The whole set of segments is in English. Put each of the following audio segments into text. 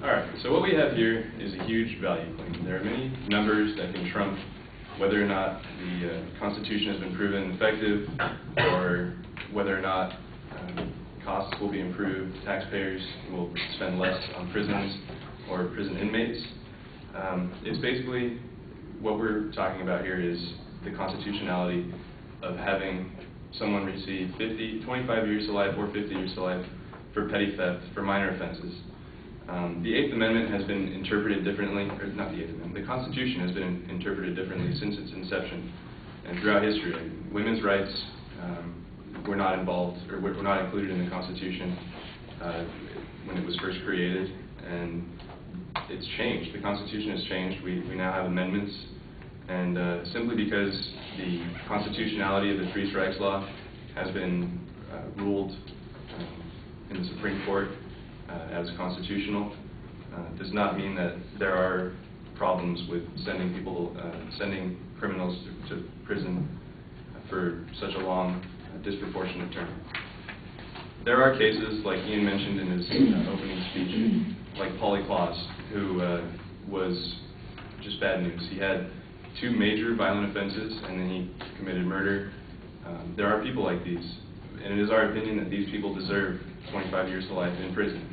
Alright, so what we have here is a huge value claim. There are many numbers that can trump whether or not the Constitution has been proven effective, or whether or not costs will be improved, taxpayers will spend less on prisons or prison inmates. It's basically, what we're talking about here is the constitutionality of having someone receive 25 years to life or 50 years to life for petty theft for minor offenses. The 8th Amendment has been interpreted differently, or not the 8th Amendment, the Constitution has been interpreted differently since its inception and throughout history. Women's rights were not involved, or were not included in the Constitution when it was first created, and it's changed. The Constitution has changed. We now have amendments, and simply because the constitutionality of the three strikes law has been ruled in the Supreme Court as constitutional, does not mean that there are problems with sending criminals to prison for such a long, disproportionate term. There are cases, like Ian mentioned in his opening speech, like Pauly Claus, who was just bad news. He had 2 major violent offenses, and then he committed murder. There are people like these, and it is our opinion that these people deserve 25 years to life in prison.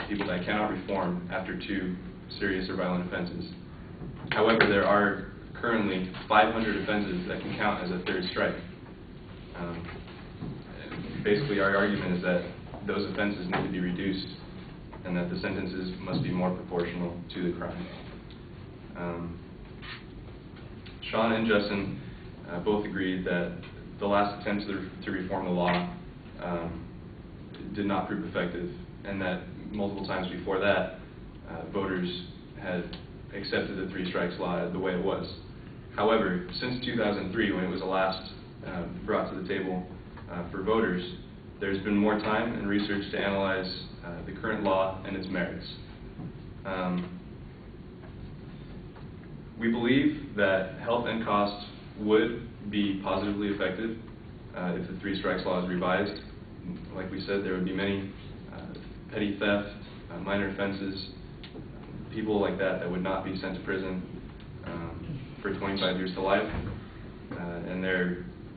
People that cannot reform after 2 serious or violent offenses. However, there are currently 500 offenses that can count as a third strike. Basically, our argument is that those offenses need to be reduced, and that the sentences must be more proportional to the crime. Sean and Justin both agreed that the last attempt to reform the law did not prove effective, and that multiple times before that, voters had accepted the three strikes law the way it was. However, since 2003, when it was last brought to the table for voters, there's been more time and research to analyze the current law and its merits. We believe that health and cost would be positively affected if the three strikes law is revised. Like we said, there would be many petty theft, minor offenses, people like that would not be sent to prison for 25 years to life, and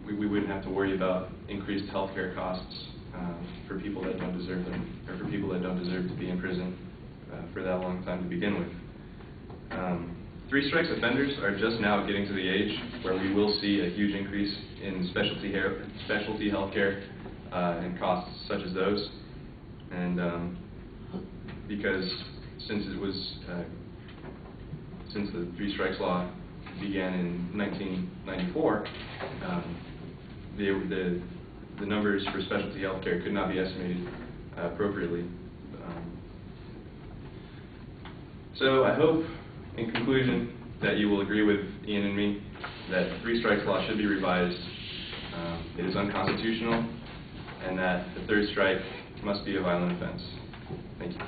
we wouldn't have to worry about increased health care costs for people that don't deserve them, or for people that don't deserve to be in prison for that long time to begin with. Three strikes offenders are just now getting to the age where we will see a huge increase in specialty health care and costs such as those. And because since the three strikes law began in 1994, the numbers for specialty health care could not be estimated appropriately. So I hope, in conclusion, that you will agree with Ian and me that the three strikes law should be revised. It is unconstitutional, and that the third strike must be a violent offense. Thank you.